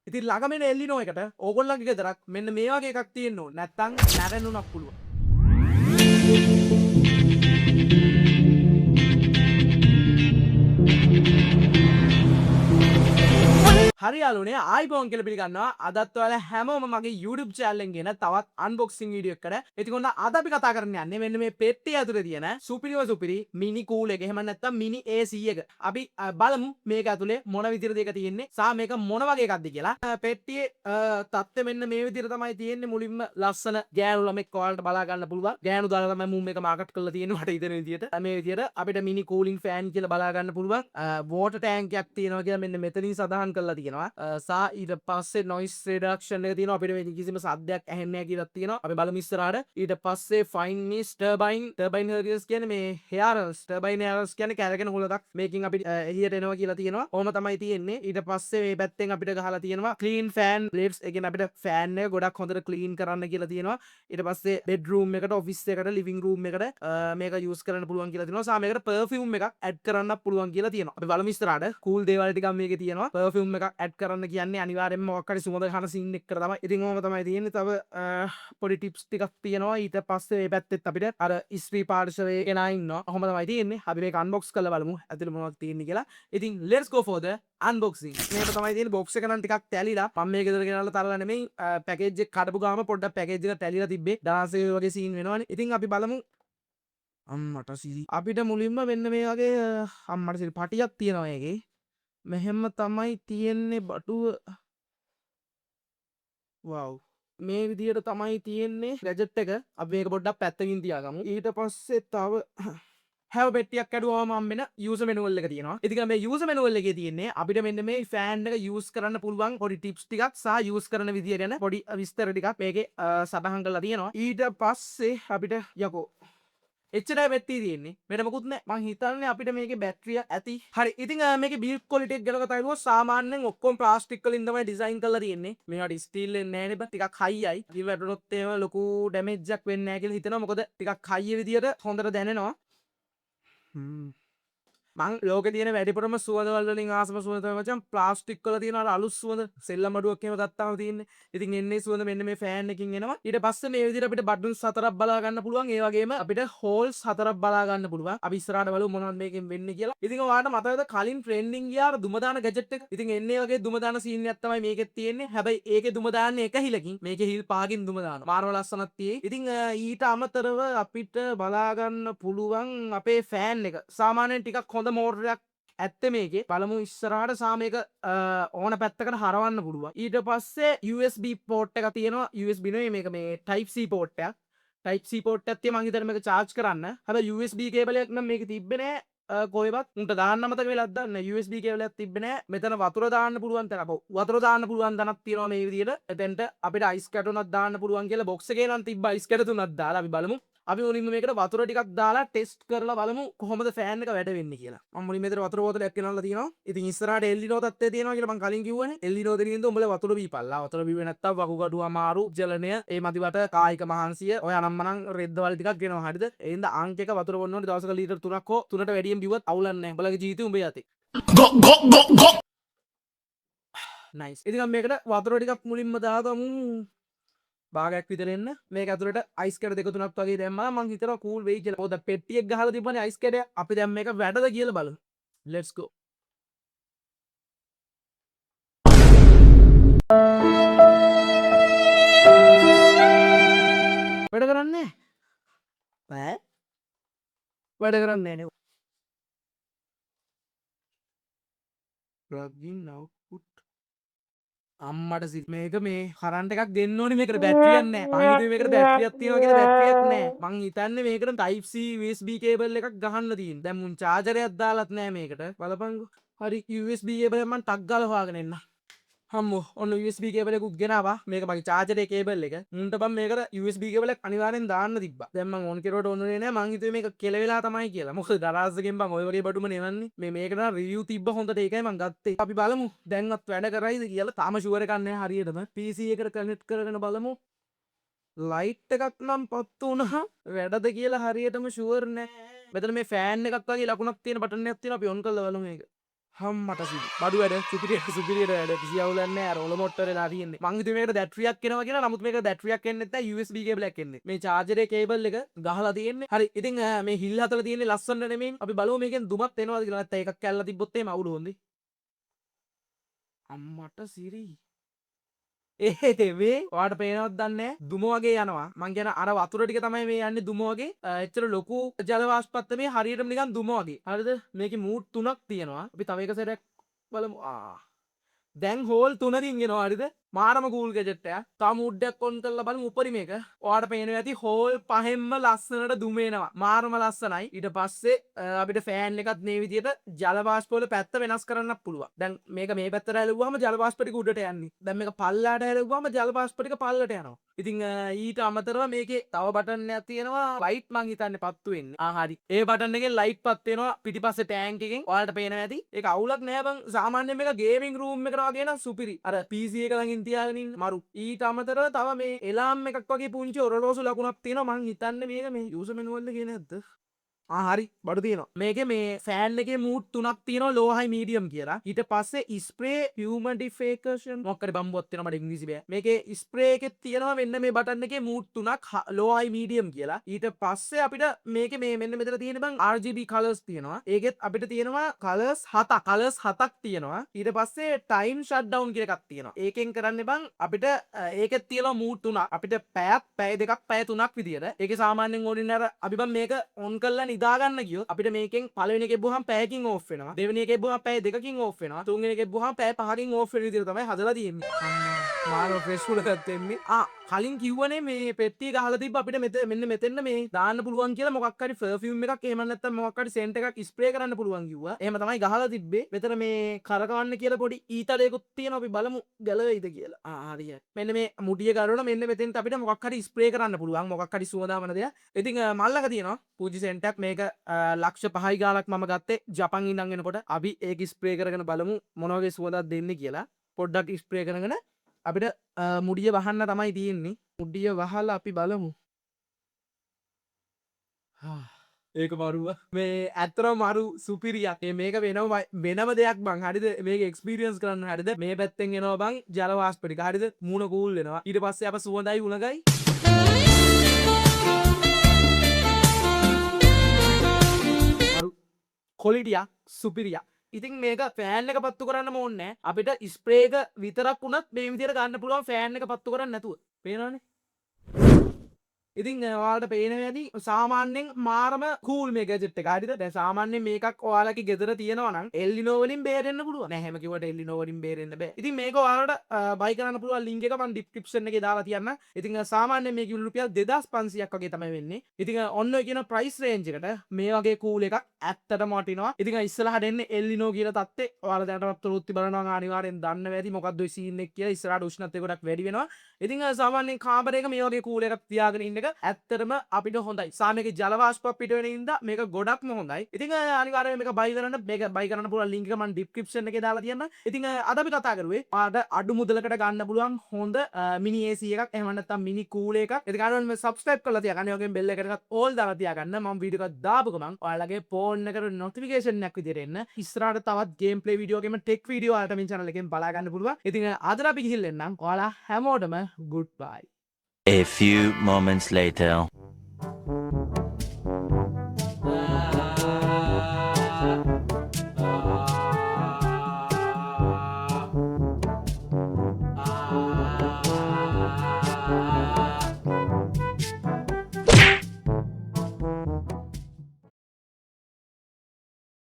ඉතින් ළඟම එන එල්ලිනෝ එකට ඕගොල්ලන්ගේ ගෙදරක් මෙන්න මේ වගේ එකක් තියෙන්න ඕන. නැත්තම් නැරෙන්නුනක් පුළුවන්. හරි යාළුවනේ ආයිබෝන් කියලා පිළිගන්නවා. අදත් ඔයාලා හැමෝම මගේ YouTube channel එකෙන් ගෙන තවත් unboxing video එකකට. ඉතින් ඔන්න අද අපි කතා කරන්න යන්නේ මෙන්න මේ පෙට්ටිය ඇතුලේ තියෙන සුපිරි mini cool එක. එහෙම නැත්නම් mini AC එක. අපි බලමු මේක ඇතුලේ මොන විදිහටද ඒක තියෙන්නේ සහ මේක මොන වගේ එකක්ද කියලා. පෙට්ටියේ තත්ත්වය මෙන්න මේ විදිහට තමයි තියෙන්නේ. මුලින්ම ලස්සන ගෑනු ළමෙක් ඔයාලට බලා ගන්න පුළුවන්. ගෑනු දාලා තමයි මම මේක මාකට් කරලා තියෙන්නේ මට හිතෙන විදිහට. මේ විදිහට අපිට mini cooling fan කියලා බලා ගන්න පුළුවන්. water tank එකක් තියෙනවා කියලා මෙන්න මෙතනින් සඳහන් කරලා තියෙනවා. සා ඊට පස්සේ noise reduction එක තියෙනවා. අපිට මේ කිසිම සද්දයක් ඇහෙන්නේ නැහැ කියලා තියෙනවා. අපි බලමු ඉස්සරහට. ඊට පස්සේ fine mist turbine hertz කියන්නේ මේ hairers turbine hairers කියන්නේ කැරගෙන හුලක් මේකින් අපිට එළියට එනවා කියලා තියෙනවා. ඕම තමයි තියෙන්නේ. ඊට පස්සේ මේ පැත්තෙන් අපිට ගහලා තියෙනවා clean fan blades. ඒ කියන්නේ අපිට fan එක ගොඩක් හොඳට clean කරන්න කියලා තියෙනවා. ඊට පස්සේ bedroom එකට office එකට living room එකට මේක use කරන්න පුළුවන් කියලා තියෙනවා. සා මේකට perfume එකක් add කරන්න පුළුවන් කියලා තියෙනවා. අපි බලමු ඉස්සරහට cool දේවල් ටිකක් මේකේ තියෙනවා. perfume එකක් add කරන්න කියන්නේ අනිවාර්යෙන්ම මොකක් හරි සුවඳ ගන්න සීන් එකකට තමයි. ඉතින් ඕම තමයි තියෙන්නේ. තව පොඩි ටිප්ස් ටිකක් තියෙනවා. ඊට පස්සේ මේ පැත්තෙත් අපිට අර ඉස්ත්‍රි පාර්ශවයේ කෙනා ඉන්නවා. ඔහොම තමයි තියෙන්නේ. අපි මේක unbox කරලා බලමු ඇතුලේ මොනවද තියෙන්නේ කියලා. ඉතින් let's go for the unboxing. මේක තමයි තියෙන්නේ. box එක නම් ටිකක් තැලිලා. මම මේක ගෙදර ගෙනල්ලා තරලා නෙමෙයි package එක කඩපු ගාම පොඩ්ඩක් package එක තැලිලා තිබ්බේ. දාසේ වගේ සීන් වෙනවනේ. ඉතින් අපි බලමු. අම්මට සිරි. අපිට මුලින්ම මෙන්න මේ වගේ අම්මට සිරි පටියක් තියෙනවා මේකේ. මෙහෙම තමයි තියෙන්නේ බටුව. වව්. මේ විදිහට තමයි තියෙන්නේ ගැජට් එක. අපි මේක පොඩ්ඩක් පැත්තකින් තියාගමු. ඊට පස්සේ තව හැව පෙට්ටියක් ඇඩුවාම හම්බෙන යූසර් මැනුවල් එක තියෙනවා. ඉතින් මේ යූසර් මැනුවල් එකේ තියෙන්නේ අපිට මෙන්න මේ ෆෑන් එක යූස් කරන්න පුළුවන් පොඩි ටිප්ස් ටිකක් සහ යූස් කරන විදිය ගැන පොඩි විස්තර ටිකක් මේකේ සටහන් කරලා තියෙනවා. ඊට පස්සේ අපිට යකෝ එච්චරයි පෙට්ටිය තියෙන්නේ. වෙන මොකුත් නැහැ. මං හිතන්නේ අපිට මේකේ බැටරිය ඇති. හරි. ඉතින් මේකේ බිල්ඩ් ක්වොලිටි එක ගැන කතා කරුවොත් සාමාන්‍යයෙන් ඔක්කොම ප්ලාස්ටික් වලින් තමයි ඩිසයින් කරලා තියෙන්නේ. මේවට ස්ටීල් එන්නේ නැහැ නේ බං. ටිකක් හයියයි. ඉතින් වැටුනොත් එහෙම ලොකු ඩැමේජ් එකක් වෙන්නේ නැහැ කියලා හිතනවා. මොකද ටිකක් හයිය විදියට හොඳට දැනෙනවා. මං ලෝකේ තියෙන වැඩිපුරම සුවඳවල වලින් ආසම සුවඳ තමයි මචං ප්ලාස්ටික් වල තියෙන අර අලුත් සුවඳ සෙල්ලම් අඩුවක් එහෙම ගත්තාම තියෙන්නේ. ඉතින් එන්නේ සුවඳ මෙන්න මේ ෆෑන් එකකින් එනවා. ඊට පස්සේ මේ විදිහට අපිට බටන්ස් හතරක් බලා ගන්න පුළුවන්. ඒ වගේම අපිට හෝල්ස් හතරක් බලා ගන්න පුළුවන්. අපි ඉස්සරහට බලමු මොනවද මේකෙන් වෙන්නේ කියලා. ඉතින් ඔයාලට මතකද කලින් ට්‍රෙන්ඩින් ගියා අර දුම දාන ගැජට් එක. ඉතින් එන්නේ වගේ දුම දාන සීන් එකක් තමයි මේකෙත් තියෙන්නේ. හැබැයි ඒකේ දුම දාන්නේ එක හිලකින්. මේකේ හිල් පහකින් දුම දානවා. මාරම ලස්සනක් තියෙයි. ඉතින් ඊට අමතරව අපිට බලා ගන්න පුළුවන් අපේ ෆෑන් එක. සාමාන්‍යයෙන් ටිකක් හොඳ මෝටරයක් ඇත්ත මේකේ බලමු ඉස්සරහට සාමයක ඕන පැත්තකට හරවන්න පුළුවන්. ඊට පස්සේ USB පෝට් එකක් තියෙනවා. USB නෙවෙයි මේක මේ Type C පෝට් එකක්. Type C පෝට් එකක් තියෙනවා. මං හිතන්නේ මේක charge කරන්න. හැබැයි USB කේබල් එකක් නම් මේකේ තිබ්බේ නෑ. කොහෙවත් උන්ට දාන්න මතක වෙලක් දන්නේ USB කේබල් එකක් තිබ්බේ නෑ. මෙතන වතුර දාන්න පුළුවන් තැන. වතුර දාන්න පුළුවන් තැනක් තියෙනවා මේ විදිහට. එතෙන්ට අපිට අයිස් කැටුණක් දාන්න පුළුවන් කියලා box එකේ නම් තිබ්බ අයිස් කැට තුනක් දාලා අපි බලමු. අපි මුලින්ම මේකට වතුර ටිකක් දාලා ටෙස්ට් කරලා බලමු කොහොමද ෆෑන් එක වැඩ වෙන්නේ කියලා. මම මුලින්ම මෙතන වතුර බෝතලයක් ගෙනල්ලා තියෙනවා. ඉතින් ඉස්සරහට එල්ලිනෝ තත්ත්වය තියෙනවා කියලා මම කලින් කිව්වනේ. එල්ලිනෝ දෙනින්ද උඹලා වතුර බීපල්ලා. වතුර බීුවේ නැත්තම් වකුගඩු අමාරු, ජලනය, ඒ මදිවට කායික මහන්සිය, ඔය අනම්මනම් රෙද්දවල් ටිකක් ගෙනවා. හරිද? ඒ හින්දා අංක එක වතුර බොන්න ඕනේ දවසක ලීටර් 3ක් හෝ 3ට වැඩියෙන් බිව්වත් අවුලක් නැහැ. උඹලගේ ජීවිතේ උඹේ යතේ. නයිස්. ඉතින් මම මේකට වතුර ටිකක් මුලින්ම දාගමු. භාගයක් විතර එන්න මේක ඇතුළට අයිස් කැට දෙක තුනක් වගේ දැම්මා මං හිතනවා කූල් වෙයි කියලා. ඔය දැන් පෙට්ටියක් ගහලා තිබ්බනේ අයිස් කැටය. අපි දැන් මේක වැඩද කියලා බලමු. let's go. වැඩ කරන්නේ නැහැ. වැඩ කරන්නේ නැහැ නේ. plug in output අම්මට සිරි මේක මේ කරන්ට් එකක් දෙන්න ඕනේ මේකට බැටරියක් නැහැ. මං හිතුවේ මේකට බැටරියක් තියෙනවා කියලා බැටරියක් නැහැ. මං හිතන්නේ මේකට Type C USB කේබල් එකක් ගහන්න තියෙන. දැන් මුන් චාර්ජරයක් දාලත් නැහැ මේකට. බලපන්කෝ. හරි USB කේබල් එක මං ටක් ගාලා හොයාගෙන එන්න. හම්මෝ ඔන්න USB කේබල් එකක් ගෙනාවා. මේක මගේ චාර්ජරේ කේබල් එක. මුන්ට බම් මේකට USB කේබල් එක අනිවාර්යෙන් දාන්න තිබ්බා. දැන් මං ඕන් කෙරුවට ඕනේ නැහැ. මං හිතුවේ මේක කෙලවෙලා තමයි කියලා. මොකද දරාසගෙන් බං ඔය වගේ බඩුම නෙවන්නේ. මේකට නම් රිවිව් තිබ්බ හොඳට ඒකයි මං ගත්තේ. අපි බලමු දැන්වත් වැඩ කරයිද කියලා. තාම ෂුවර් එකක් නැහැ හරියටම. PC එකට කනෙක්ට් කරගෙන බලමු. ලයිට් එකක් නම් පත්තු වුණා. වැඩද කියලා හරියටම ෂුවර් නැහැ. මෙතන මේ ෆෑන් එකක් වගේ ලකුණක් තියෙන බටන් එකක් තියෙනවා. අපි ඔන් කරලා බලමු මේක. හම්මට සිදු බඩු වැඩ සුපිරියට වැඩ කිසි අවුලක් නැහැ අර ඔලොමොට්ට වෙලා තියෙන්නේ මං හිතුවේ මේකට බැටරියක් එනවා කියලා නමුත් මේක බැටරියක් එන්නේ නැත්නම් USB කේබල් එකක් එන්නේ මේ චාර්ජරේ කේබල් එක ගහලා තියෙන්නේ හරි ඉතින් මේ හිල් හතර තියෙන්නේ ලස්සනට නෙමෙයි අපි බලමු මේකෙන් දුමක් එනවද කියලා නැත්නම් එකක් කැල්ලලා තිබ්බොත් එහෙම අවුල හොඳේ අම්මට සිරි ඒවේ වාට පේනවත් දන්නේ දුම වගේ යනවා මං කියන අර වතුර ටික තමයි මේ යන්නේ දුම වගේ එච්චර ලොකු ජල වාෂ්පත් මේ හරියටම නිකන් දුම වගේ හරිද මේකේ මූඩ් තුනක් තියෙනවා අපි තව එක සැරයක් බලමු දැන් හෝල් 3කින් එනවා හරිද මාරම කූල් ගැජට් එක තා මූඩ්ඩයක් ඔන් කරලා බලමු උඩරිම එක ඔයාලට පේනවා ඇති හෝල් පහෙන්ම ලස්සනට දුම එනවා මාරම ලස්සනයි ඊට පස්සේ අපිට ෆෑන් එකත් මේ විදියට ජල වාෂ්ප වල පැත්ත වෙනස් කරන්නත් පුළුවන් දැන් මේක මේ පැත්තට හැලුවාම ජල වාෂ්ප ටික උඩට යන්නේ දැන් මේක පල්ලයට හැලුවාම ජල වාෂ්ප ටික පල්ලට යනවා ඉතින් ඊට අමතරව මේකේ තව බටන් එකක් තියෙනවා ලයිට් මං හිතන්නේ පත්තු වෙන්නේ හරි ඒ බටන් එකෙන් ලයිට් පත් වෙනවා පිටිපස්සේ ටැංක් එකෙන් ඔයාලට පේනවා ඇති ඒක අවුලක් නෑ බං සාමාන්‍යයෙන් මේක ගේමින් රූම් එකට වගේ නම් සුපිරි අර PC එක ළඟින් තියාගෙන ඉන්න මරු ඊට අමතරව තව මේ එලාම් එකක් වගේ පුංචි ඔරලෝසු ලකුණක් තියෙනවා මං හිතන්නේ මේක මේ යූසර් මැනුවල් එකේ නැද්ද හරි බඩු තියෙනවා මේකේ මේ ෆෑන් එකේ මූඩ් තුනක් තියෙනවා ලෝ හයි මීඩියම් කියලා ඊට පස්සේ ස්ප්‍රේ හියුමිඩිෆිකේෂන් මොකක්ද බම්බුවක් තියෙනවා මට ඉංග්‍රීසි බෑ මේකේ ස්ප්‍රේ එකේ තියෙනවා මෙන්න මේ බටන් එකේ මූඩ් තුනක් ලෝ හයි මීඩියම් කියලා ඊට පස්සේ අපිට මේකේ මේ මෙන්න මෙතන තියෙන බං RGB කලර්ස් තියෙනවා ඒකෙත් අපිට තියෙනවා කලර්ස් 7ක් තියෙනවා ඊට පස්සේ ටයිම් ෂට් ඩවුන් කියලා එකක් තියෙනවා ඒකෙන් කරන්නේ බං අපිට ඒකෙත් තියෙනවා මූඩ් තුනක් අපිට පැය දෙකක් පැය තුනක් විදියට ඒකේ සාමාන්‍යයෙන් ඕනින් අර අපි බං මේක ඔන් කරලා දාගන්න ගියොත් අපිට මේකෙන් පළවෙනි එකේ බුහම පැයකින් ඕෆ් වෙනවා දෙවෙනි එකේ බුහම පැය දෙකකින් ඕෆ් වෙනවා තුන්වෙනි එකේ බුහම පැය පහකින් ඕෆ් වෙන විදිහට තමයි හදලා තියෙන්නේ මානෝ ෆ්‍රෙෂ් වුණත් එන්නේ කලින් කිව්වනේ මේ පෙට්ටිය ගහලා තිබ්බ අපිට මෙන්න මෙතෙන්න මේ දාන්න පුළුවන් කියලා මොකක් හරි පර්ෆියුම් එකක් එහෙම නැත්නම් මොකක් හරි සෙන්ට් එකක් ස්ප්‍රේ කරන්න පුළුවන් කිව්වා එහෙම තමයි ගහලා තිබ්බේ මෙතන මේ කරකවන්න කියලා පොඩි ඊතලයකුත් තියෙනවා අපි බලමු ගැලවෙයිද කියලා හරියට මෙන්න මේ මුඩිය ගලවන මෙන්න මෙතෙන්ට අපිට මොකක් හරි ස්ප්‍රේ කරන්න පුළුවන් මොකක් හරි සුවඳාවන දෙයක් ඉතින් මල්ලක තියෙනවා පූජි සෙන්ට් එකක් මේක ලක්ෂ 5යි ගානක් මම ගත්තේ ජපන් ඉඳන් එනකොට අපි ඒක ස්ප්‍රේ කරගෙන බලමු මොන වගේ සුවඳක් දෙන්නේ කියලා පොඩ්ඩක් ස්ප්‍රේ කරගෙන අපිට මුඩිය වහන්න තමයි තියෙන්නේ මුඩිය වහලා අපි බලමු ඒක මරුව මේ ඇත්තටම මරු සුපිරියක් මේක වෙනම දෙයක් බං හරිද මේක එක්ස්පීරියන්ස් කරන්න හරිද මේ පැත්තෙන් එනවා බං ජල වාෂ්ප ටික හරිද මූණ කූල් වෙනවා ඊට පස්සේ අප සුවඳයි උණගයි කොලිටියක් සුපිරියක් ඉතින් මේක ෆෑන් එක පත්තු කරන්න ඕනේ අපිට ස්ප්‍රේ එක විතරක් වුණත් මේ විදිහට ගන්න පුළුවන් ෆෑන් එක පත්තු කරන්න නැතුව පේනවනේ ඉතින් ඔයාලට පේනවා ඇති සාමාන්‍යයෙන් මාරම කූල් මේ ගැජට් එක හරිද දැන් සාමාන්‍යයෙන් මේකක් ඔයාලගේ ගෙදර තියෙනවා නම් එල්ලිනෝ වලින් බේරෙන්න පුළුවන් නෑ හැම කිව්වට එල්ලිනෝ වලින් බේරෙන්න බෑ ඉතින් මේක ඔයාලට බයි කරන්න පුළුවන් ලින්ක් එක මම ඩිස්ක්‍රිප්ෂන් එකේ දාලා තියන්න ඉතින් සාමාන්‍යයෙන් මේක රුපියල් 2500ක් වගේ තමයි වෙන්නේ ඉතින් ඔන්න ඔය කියන ප්‍රයිස් රේන්ජ් එකට මේ වගේ කූල් එකක් ඇත්තටම වටිනවා ඉතින් ඉස්සරහට එන්නේ එල්ලිනෝ කියන තත්ත්වේ ඔයාලා දැනටමත් ප්‍රවෘත්ති බලනවා අනිවාර්යෙන් දන්න වෙයි මොකක්ද ඔය සීන් එක කියලා ඉස්සරහට උෂ්ණත්වය ගොඩක් වැඩි වෙනවා ඉතින් සාමාන්‍යයෙන් කාමරයක මේ වගේ කූල් එකක් තියාගෙන ඉන්න එක ඇත්තටම අපිට හොඳයි සාමයේ ජල වාෂ්ප පිට වෙන ඉඳ මේක ගොඩක්ම හොඳයි ඉතින් අනිවාර්යයෙන් මේක බයි කරන්න පුළුවන් ලින්ක් එක මම ඩිස්ක්‍රිප්ෂන් එකේ දාලා තියන්න ඉතින් අද අපි කතා කරුවේ ඔයාලට අඩු මුදලකට ගන්න පුළුවන් හොඳ මිනි AC එකක් එහෙම නැත්නම් මිනි කූල් එකක් ඉතින් අනිවාර්යයෙන් සබ්ස්ක්‍රයිබ් කරලා තියාගන්න ඔයගෙන් බෙල් එකටත් ඕල් දාලා තියාගන්න මම වීඩියෝ එකක් දාපු ගමන් ඔයාලගේ ෆෝන් එකට නොටිෆිකේෂන් එකක් විදියට එන්න ඉස්සරහට තවත් ගේම් ප්ලේ වීඩියෝ එකේම ටෙක් වීඩියෝ ඔයාලට මේ channel එකෙන් බලා ගන්න පුළුවන් ඉතින් අද අපි ගිහින් එන්නම් ඔයාලා හැමෝටම good bye A few moments later.